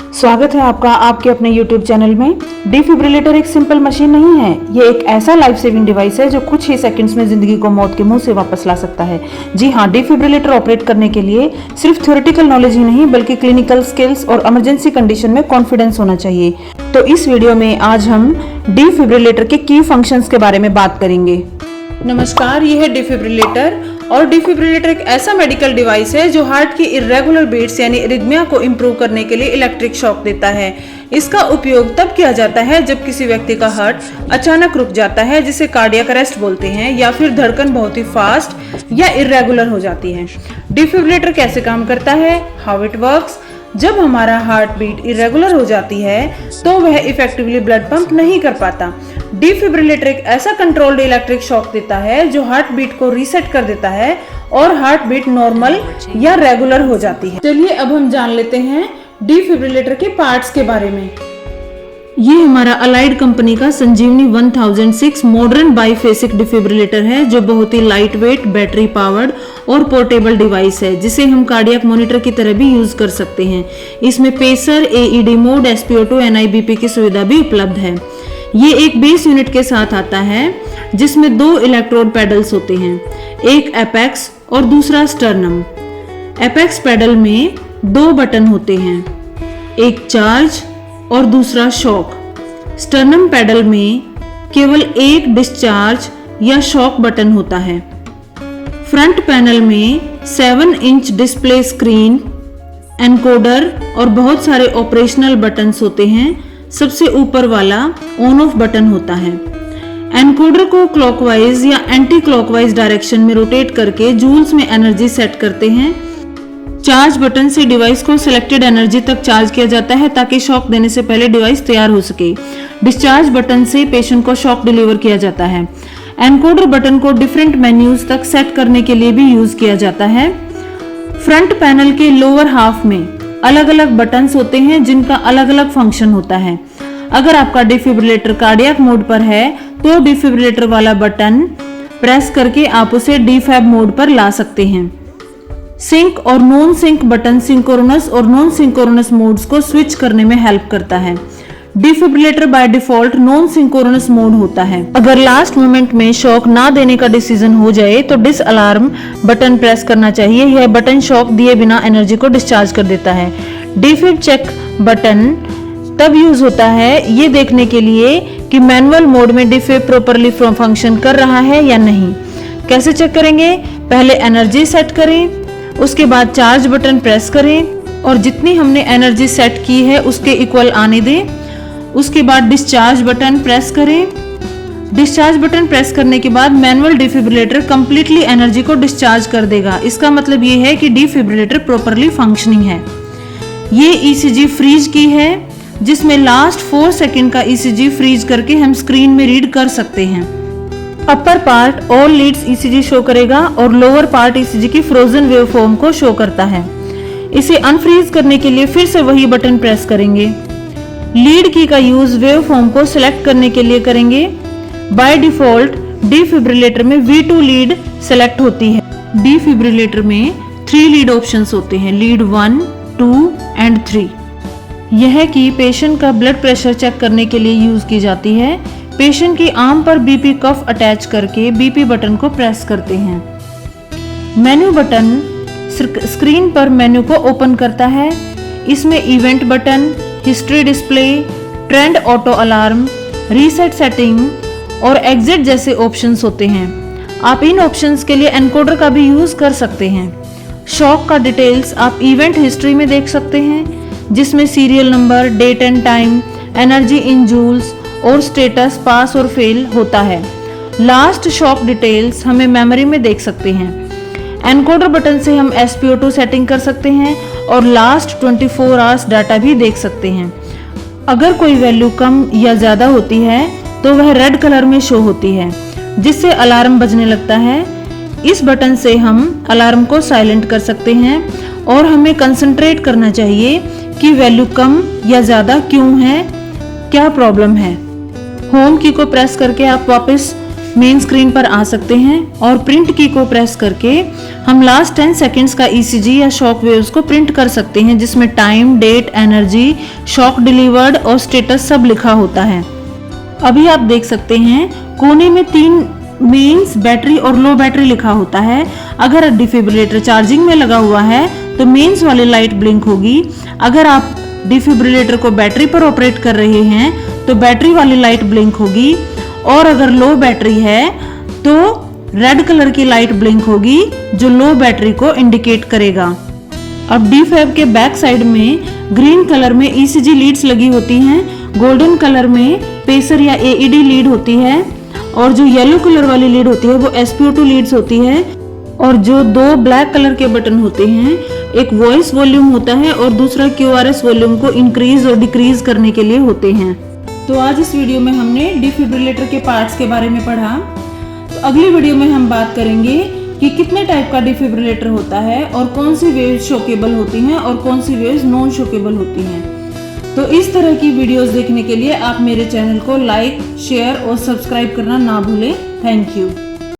स्वागत है आपका आपके अपने YouTube चैनल में। डिफिब्रिलेटर एक सिंपल मशीन नहीं है, ये एक ऐसा लाइफ सेविंग डिवाइस है जो कुछ ही सेकंड्स में जिंदगी को मौत के मुंह से वापस ला सकता है। जी हाँ, डिफिब्रिलेटर ऑपरेट करने के लिए सिर्फ थ्योरेटिकल नॉलेज ही नहीं बल्कि क्लिनिकल स्किल्स और इमरजेंसी कंडीशन में कॉन्फिडेंस होना चाहिए। तो इस वीडियो में आज हम डिफिब्रिलेटर के की फंक्शंस के बारे में बात करेंगे। नमस्कार, ये है डिफिब्रिलेटर और डिफिब्रिलेटर एक ऐसा मेडिकल डिवाइस है जो हार्ट की इर्रेगुलर बीट्स यानी इरिथमिया को इम्प्रूव करने के लिए इलेक्ट्रिक शॉक देता है। इसका उपयोग तब किया जाता है जब किसी व्यक्ति का हार्ट अचानक रुक जाता है, जिसे कार्डियक अरेस्ट बोलते हैं, या फिर धड़कन बहुत ही फास्ट या इर्रेगुलर हो जाती है। डिफिब्रिलेटर कैसे काम करता है, हाउ इट वर्क्स। जब हमारा हार्ट बीट इरेगुलर हो जाती है तो वह इफेक्टिवली ब्लड पंप नहीं कर पाता। डिफिब्रिलेटर एक ऐसा कंट्रोल्ड इलेक्ट्रिक शॉक देता है जो हार्ट बीट को रीसेट कर देता है और हार्ट बीट नॉर्मल या रेगुलर हो जाती है। चलिए अब हम जान लेते हैं डिफिब्रिलेटर के पार्ट्स के बारे में। ये हमारा अलाइड कंपनी का संजीवनी 1006 मॉडर्न बाईफेसिक डिफिब्रिलेटर है जो बहुत ही लाइट वेट, बैटरी पावर्ड और पोर्टेबल डिवाइस है, जिसे हम कार्डियक मॉनिटर की तरह भी यूज कर सकते हैं। इसमें pacer, AED mode, SpO2, NIBP की सुविधा भी उपलब्ध है। ये एक बेस यूनिट के साथ आता है जिसमें 2 इलेक्ट्रोड पैडल्स होते हैं, एक एपेक्स और दूसरा स्टर्नम। एपेक्स पैडल में 2 बटन होते हैं, एक चार्ज और दूसरा शॉक। स्टर्नम पैडल में केवल एक डिस्चार्ज या शॉक बटन होता है। फ्रंट पैनल में 7 इंच डिस्प्ले स्क्रीन, एनकोडर और बहुत सारे ऑपरेशनल बटन्स होते हैं। सबसे ऊपर वाला ऑन ऑफ बटन होता है। एनकोडर को क्लॉकवाइज या एंटी क्लॉकवाइज डायरेक्शन में रोटेट करके जूल्स में एनर्जी सेट करते हैं। चार्ज बटन से डिवाइस को सिलेक्टेड एनर्जी तक चार्ज किया जाता है ताकि शॉक देने से पहले डिवाइस तैयार हो सके। डिस्चार्ज बटन से पेशेंट को शॉक डिलीवर किया जाता है। एनकोडर बटन को डिफरेंट मेन्यूज तक सेट करने के लिए भी यूज किया जाता है। फ्रंट पैनल के लोअर हाफ में अलग अलग बटन्स होते हैं जिनका अलग अलग फंक्शन होता है। अगर आपका डिफिब्रिलेटर कार्डियक मोड पर है तो डिफिब्रिलेटर वाला बटन प्रेस करके आप उसे डीफैब मोड पर ला सकते हैं। सिंक और नॉन सिंक बटन सिंक्रोनस और नॉन सिंक्रोनस मोड्स को स्विच करने में हेल्प करता है। Defibrillator by default non synchronous mode होता है। अगर लास्ट मोमेंट में शॉक ना देने का डिसीजन हो जाए तो डिस अलार्म बटन प्रेस करना चाहिए। यह बटन शॉक दिए बिना एनर्जी को डिस्चार्ज कर देता है। डिफिब चेक बटन तब यूज होता है ये देखने के लिए कि मैनुअल मोड में डिफिब प्रॉपरली फंक्शन कर रहा है या नहीं। कैसे चेक करेंगे? पहले एनर्जी सेट करें, उसके बाद चार्ज बटन प्रेस करें और जितनी हमने एनर्जी सेट की है उसके इक्वल आने दें। उसके बाद डिस्चार्ज बटन प्रेस करें। डिस्चार्ज बटन प्रेस करने के बाद मैनुअल डिफिब्रिलेटर कंप्लीटली एनर्जी को डिस्चार्ज कर देगा। इसका मतलब ये है कि डिफिब्रिलेटर प्रॉपरली फंक्शनिंग है। ये ECG फ्रीज की है जिसमें लास्ट 4 सेकंड का ECG फ्रीज करके हम स्क्रीन में रीड कर सकते हैं। Upper part all leads ECG show करेगा और लोअर पार्ट ECG की फ्रोजन वेवफॉर्म को शो करता है। इसे अनफ्रीज करने के लिए फिर से वही बटन प्रेस करेंगे। लीड की का यूज वेवफॉर्म को सिलेक्ट करने के लिए करेंगे। बाय डिफॉल्ट डिफिब्रिलेटर में V2 लीड सेलेक्ट होती है। डिफिब्रिलेटर में 3 लीड ऑप्शंस होते हैं, लीड 1, 2 एंड 3। यह की पेशेंट का ब्लड प्रेशर चेक करने के लिए यूज की जाती है। पेशेंट की आर्म पर BP कफ अटैच करके BP बटन को प्रेस करते हैं। मेन्यू बटन स्क्रीन पर मेन्यू को ओपन करता है। इसमें event button, history display, trend auto alarm, reset setting और एग्जिट जैसे ऑप्शंस होते हैं। आप इन ऑप्शंस के लिए एनकोडर का भी यूज कर सकते हैं। शॉक का डिटेल्स आप इवेंट हिस्ट्री में देख सकते हैं जिसमें serial number, date and time, energy in joules और स्टेटस पास और फेल होता है। लास्ट शॉक डिटेल्स हमें मेमोरी में देख सकते हैं। एनकोडर बटन से हम SpO2 सेटिंग कर सकते हैं और लास्ट 24 आवर्स डाटा भी देख सकते हैं। अगर कोई वैल्यू कम या ज्यादा होती है तो वह रेड कलर में शो होती है जिससे अलार्म बजने लगता है। इस बटन से हम अलार्म को साइलेंट कर सकते हैं और हमें कंसंट्रेट करना चाहिए कि वैल्यू कम या ज्यादा क्यों है, क्या प्रॉब्लम है। होम की को प्रेस करके आप वापस मेन स्क्रीन पर आ सकते हैं और प्रिंट की को प्रेस करके हम लास्ट 10 सेकंड्स का ईसीजी या शॉक वेव्स को प्रिंट कर सकते हैं, जिसमें time, date, energy, shock delivered और स्टेटस सब लिखा होता है। अभी आप देख सकते हैं कोने में 3 मेंस, बैटरी और लो बैटरी लिखा होता है। अगर डिफिब्रिलेटर चार्जिंग में लगा हुआ है तो मेंस वाली लाइट ब्लिंक होगी। अगर आप डिफिब्रिलेटर को बैटरी पर ऑपरेट कर रहे हैं तो बैटरी वाली लाइट ब्लिंक होगी, और अगर लो बैटरी है तो रेड कलर की लाइट ब्लिंक होगी जो लो बैटरी को इंडिकेट करेगा। अब डीफैब के बैक साइड में ग्रीन कलर में ईसीजी लीड्स लगी होती हैं, गोल्डन कलर में पेसर या एईडी लीड होती है, और जो येलो कलर वाली लीड होती है वो SpO2 लीड्स होती है, और जो 2 ब्लैक कलर के बटन होते हैं, एक वॉइस वॉल्यूम होता है और दूसरा QRS वॉल्यूम को इंक्रीज और डिक्रीज करने के लिए होते हैं। तो आज इस वीडियो में हमने डिफिब्रिलेटर के पार्ट्स के बारे में पढ़ा। तो अगली वीडियो में हम बात करेंगे कि कितने टाइप का डिफिब्रिलेटर होता है और कौन सी वेव्स शॉकेबल होती हैं और कौन सी वेव्स नॉन शॉकेबल होती हैं। तो इस तरह की वीडियोस देखने के लिए आप मेरे चैनल को लाइक, शेयर और सब्सक्राइब करना ना भूलें। Thank you.